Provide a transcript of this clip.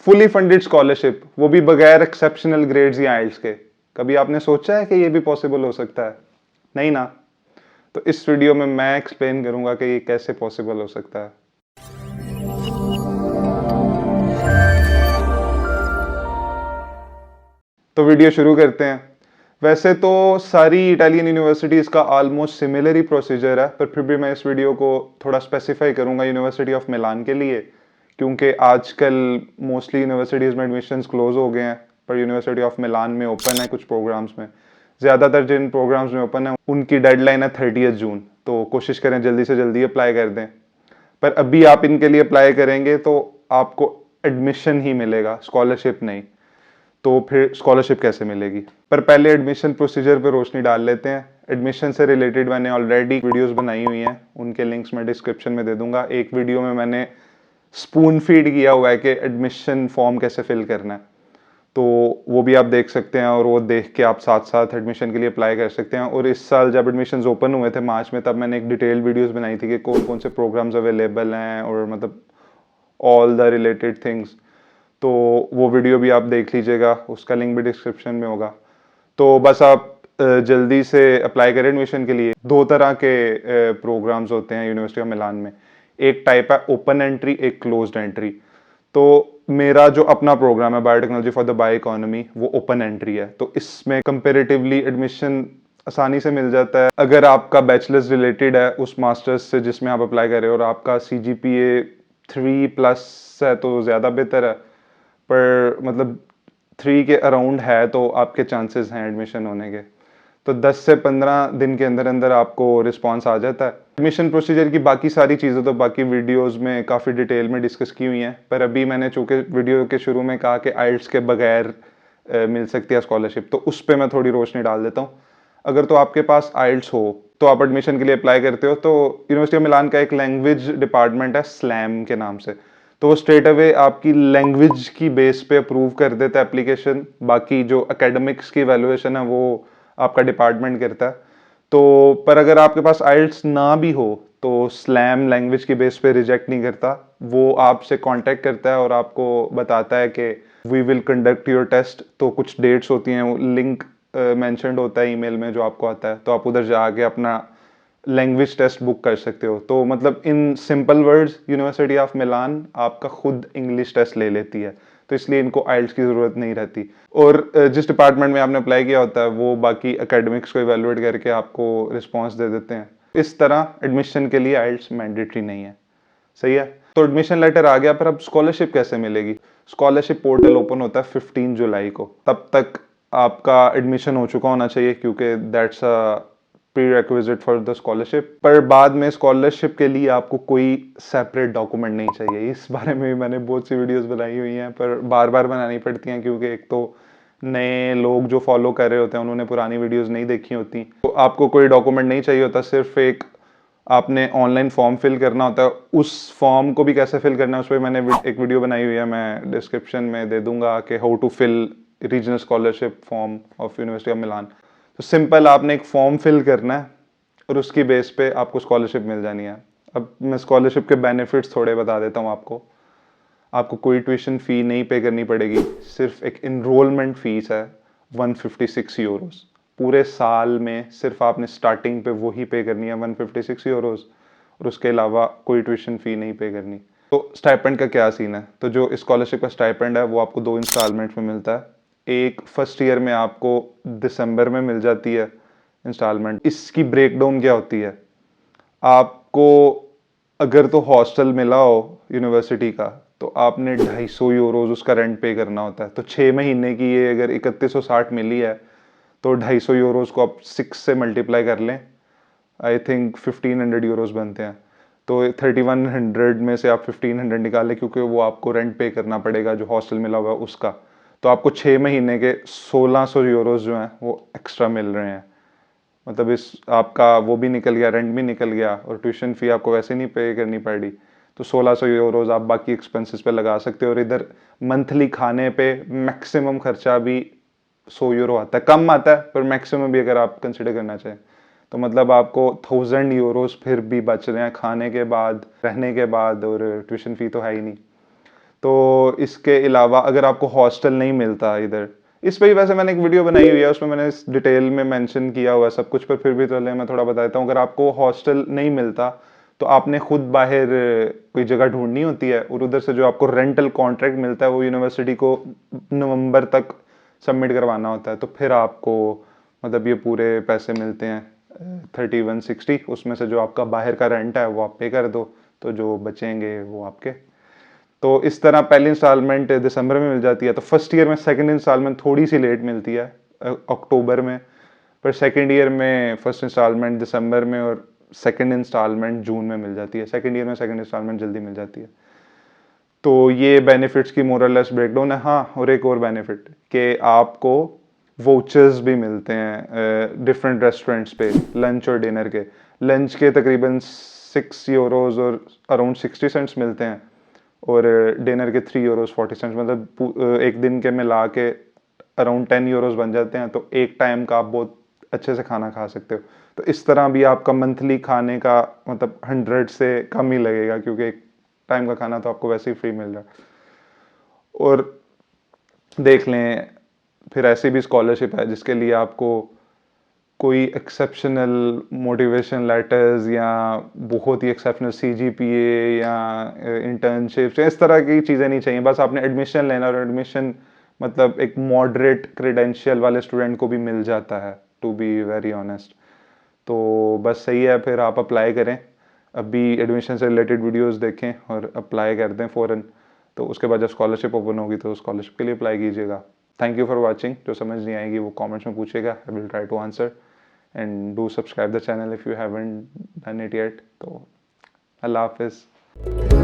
Fully funded scholarship, वो भी बगैर एक्सेप्शनल ग्रेड्स या आइल्स के। कभी आपने सोचा है कि ये भी पॉसिबल हो सकता है? नहीं ना। तो इस वीडियो में मैं एक्सप्लेन करूंगा कि ये कैसे पॉसिबल हो सकता है। तो वीडियो शुरू करते हैं। वैसे तो सारी इटालियन यूनिवर्सिटीज़ का ऑलमोस्ट सिमिलर ही प्रोसीजर है, पर फिर भी मैं इस वीडियो को थोड़ा स्पेसिफाई करूंगा यूनिवर्सिटी ऑफ मिलान के लिए, क्योंकि आजकल मोस्टली यूनिवर्सिटीज़ में एडमिशन्स क्लोज हो गए हैं, पर यूनिवर्सिटी ऑफ मिलान में ओपन है कुछ प्रोग्राम्स में। ज़्यादातर जिन प्रोग्राम्स में ओपन है उनकी डेडलाइन है 30 जून, तो कोशिश करें जल्दी से जल्दी अप्लाई कर दें। पर अभी आप इनके लिए अप्लाई करेंगे तो आपको एडमिशन ही मिलेगा, स्कॉलरशिप नहीं। तो फिर स्कॉलरशिप कैसे मिलेगी? पर पहले एडमिशन प्रोसीजर पे रोशनी डाल लेते हैं। एडमिशन से रिलेटेड मैंने ऑलरेडी वीडियोस बनाई हुई हैं, उनके लिंक्स मैं डिस्क्रिप्शन में दे दूंगा। एक वीडियो में मैंने स्पून फीड किया हुआ है कि एडमिशन फॉर्म कैसे फिल करना है, तो वो भी आप देख सकते हैं, और वो देख के आप साथ साथ एडमिशन के लिए अप्लाई कर सकते हैं। और इस साल जब एडमिशन ओपन हुए थे मार्च में, तब मैंने एक डिटेल वीडियोस बनाई थी कि कौन कौन से प्रोग्राम्स अवेलेबल हैं, और मतलब ऑल द रिलेटेड थिंग्स। तो वो वीडियो भी आप देख लीजिएगा, उसका लिंक भी डिस्क्रिप्शन में होगा। तो बस आप जल्दी से अप्लाई करें एडमिशन के लिए। दो तरह के प्रोग्राम्स होते हैं यूनिवर्सिटी ऑफ मिलान में। एक टाइप है ओपन एंट्री, एक क्लोज्ड एंट्री। तो मेरा जो अपना प्रोग्राम है biotechnology for the bio economy, वो ओपन एंट्री है। तो इसमें कंपेरेटिवली एडमिशन आसानी से मिल जाता है अगर आपका बैचलर्स रिलेटेड है उस मास्टर्स से जिसमें आप अप्लाई कर रहे हो, और आपका CGPA 3+ है तो ज़्यादा बेहतर है। पर मतलब 3 के अराउंड है तो आपके चांसेस हैं एडमिशन होने के। तो 10 से 15 दिन के अंदर अंदर आपको रिस्पांस आ जाता है। एडमिशन प्रोसीजर की बाकी सारी चीज़ें तो बाकी वीडियोस में काफ़ी डिटेल में डिस्कस की हुई हैं, पर अभी मैंने चूंकि वीडियो के शुरू में कहा कि आइल्स के बगैर मिल सकती है स्कॉलरशिप, तो उस पर मैं थोड़ी रोशनी डाल देता हूँ। अगर तो आपके पास आइल्स हो तो आप एडमिशन के लिए अप्लाई करते हो, तो यूनिवर्सिटी ऑफ मिलान का एक लैंग्वेज डिपार्टमेंट है स्लैम के नाम से, तो वो स्ट्रेट अवे आपकी लैंग्वेज की बेस पे अप्रूव कर देता है एप्लीकेशन। बाकी जो एकेडमिक्स की वैल्यूएशन है वो आपका डिपार्टमेंट करता है। तो पर अगर आपके पास आइल्स ना भी हो तो स्लैम लैंग्वेज की बेस पे रिजेक्ट नहीं करता, वो आपसे कांटेक्ट करता है और आपको बताता है कि we will conduct your test. तो कुछ डेट्स होती हैं, लिंक मेंशन्ड होता है ईमेल में जो आपको आता है, तो आप उधर जाके अपना लैंग्वेज टेस्ट बुक कर सकते हो। तो मतलब in simple words university of मिलान आपका खुद इंग्लिश टेस्ट ले लेती है, तो इसलिए इनको आइल्स की ज़रूरत नहीं रहती। और जिस डिपार्टमेंट में आपने अप्लाई किया होता है वो बाकी एकेडमिक्स को इवेलुएट करके आपको रिस्पांस दे देते हैं। इस तरह एडमिशन के लिए आइल्स मैंडेटरी नहीं है। सही है। तो एडमिशन लेटर आ गया, पर अब स्कॉलरशिप कैसे मिलेगी? स्कॉलरशिप पोर्टल ओपन होता है 15 जुलाई को। तब तक आपका एडमिशन हो चुका होना चाहिए, क्योंकि that's a prerequisite for the scholarship. पर बाद में स्कॉलरशिप के लिए आपको कोई सेपरेट डॉक्यूमेंट नहीं चाहिए। इस बारे में भी मैंने बहुत सी वीडियोस बनाई हुई हैं, पर बार बार बनानी पड़ती हैं क्योंकि एक तो नए लोग जो फॉलो कर रहे होते हैं उन्होंने पुरानी वीडियोस नहीं देखी होती। तो आपको कोई डॉक्यूमेंट नहीं चाहिए होता, सिर्फ एक आपने ऑनलाइन फॉर्म फिल करना होता है। उस फॉर्म को भी कैसे फिल करना है उस पर मैंने एक वीडियो बनाई हुई है, मैं डिस्क्रिप्शन में दे दूंगा कि how to fill regional scholarship form of University of Milan. तो सिंपल आपने एक फॉर्म फिल करना है और उसकी बेस पे आपको स्कॉलरशिप मिल जानी है। अब मैं स्कॉलरशिप के बेनिफिट्स थोड़े बता देता हूँ आपको। आपको कोई ट्यूशन फ़ी नहीं पे करनी पड़ेगी, सिर्फ एक इनरोलमेंट फ़ीस है 156 यूरोस। पूरे साल में सिर्फ आपने स्टार्टिंग पे वही पे करनी है 156 यूरोस, और उसके अलावा कोई ट्यूशन फ़ी नहीं पे करनी। तो स्टाइपेंड का क्या सीन है? तो जो स्कॉलरशिप का स्टाइपेंड है वो आपको 2 इंस्टॉलमेंट में मिलता है। एक फर्स्ट ईयर में आपको दिसंबर में मिल जाती है इंस्टॉलमेंट। इसकी ब्रेकडाउन क्या होती है? आपको अगर तो हॉस्टल मिला हो यूनिवर्सिटी का तो आपने 250 यूरोज उसका रेंट पे करना होता है। तो 6 महीने की ये अगर 3160 मिली है तो 250 यूरोज को आप 6 से मल्टीप्लाई कर लें, आई थिंक 1500 यूरोज बनते हैं। तो 3100 में से आप 1500 निकालें, क्योंकि वो आपको रेंट पे करना पड़ेगा जो हॉस्टल मिला हुआ है उसका। तो आपको 6 महीने के 1600 यूरोज जो हैं वो एक्स्ट्रा मिल रहे हैं। मतलब इस आपका वो भी निकल गया, रेंट भी निकल गया, और ट्यूशन फ़ी आपको वैसे नहीं पे करनी पड़ी। तो 1600 यूरोज आप बाकी एक्सपेंसेस पे लगा सकते हो। और इधर मंथली खाने पे मैक्सिमम खर्चा भी 100 यूरो आता है। कम आता है पर मैक्सिमम भी अगर आप कंसिडर करना चाहें तो मतलब आपको 1000 यूरोज फिर भी बच रहे हैं खाने के बाद, रहने के बाद, और ट्यूशन फ़ी तो है ही नहीं। तो इसके अलावा अगर आपको हॉस्टल नहीं मिलता इधर, इस पे ही वैसे मैंने एक वीडियो बनाई हुई है, उसमें मैंने इस डिटेल में मेंशन किया हुआ है सब कुछ, पर फिर भी चले मैं थोड़ा बता देता हूँ। अगर आपको हॉस्टल नहीं मिलता तो आपने खुद बाहर कोई जगह ढूंढनी होती है, और उधर से जो आपको रेंटल कॉन्ट्रैक्ट मिलता है वो यूनिवर्सिटी को नवंबर तक सबमिट करवाना होता है। तो फिर आपको मतलब ये पूरे पैसे मिलते हैं 3160, उसमें से जो आपका बाहर का रेंट है वो आप पे कर दो, तो जो बचेंगे वो आपके। तो इस तरह पहली इंस्टॉलमेंट दिसंबर में मिल जाती है। तो फर्स्ट ईयर में सेकंड इंस्टॉलमेंट थोड़ी सी लेट मिलती है अक्टूबर में, पर सेकंड ईयर में फर्स्ट इंस्टॉलमेंट दिसंबर में और सेकंड इंस्टॉलमेंट जून में मिल जाती है। सेकंड ईयर में सेकंड इंस्टॉलमेंट जल्दी मिल जाती है। तो ये बेनिफिट्स की मोरलेस ब्रेकडाउन है। हाँ, और एक और बेनिफिट कि आपको वोचर्स भी मिलते हैं डिफरेंट रेस्टोरेंट्स पे लंच और डिनर के। लंच के तकरीबन 6 यूरोज और अराउंड 60 सेंट्स मिलते हैं, और डिनर के 3 यूरोज 40 सेंट्स, मतलब एक दिन के मिला के अराउंड 10 यूरोज बन जाते हैं। तो एक टाइम का आप बहुत अच्छे से खाना खा सकते हो। तो इस तरह भी आपका मंथली खाने का मतलब 100 से कम ही लगेगा, क्योंकि एक टाइम का खाना तो आपको वैसे ही फ्री मिल रहा है। और देख लें, फिर ऐसी भी स्कॉलरशिप है जिसके लिए आपको कोई एक्सेप्शनल मोटिवेशन लेटर्स या बहुत ही एक्सेप्शनल सीजीपीए या इंटर्नशिप्स इस तरह की चीज़ें नहीं चाहिए। बस आपने एडमिशन लेना, और एडमिशन मतलब एक मॉडरेट क्रेडेंशियल वाले स्टूडेंट को भी मिल जाता है, टू बी वेरी ऑनेस्ट। तो बस सही है, फिर आप अप्लाई करें। अभी एडमिशन से रिलेटेड वीडियोस देखें और अप्लाई कर दें फ़ौरन। तो उसके बाद जब स्कॉलरशिप ओपन होगी तो स्कॉलरशिप के लिए अप्लाई कीजिएगा। Thank you for watching. जो समझ नहीं आएगी वो कमेंट्स में पूछेगा, I will try to answer. And do subscribe the channel if you haven't done it yet. तो अल्लाह हाफिज़।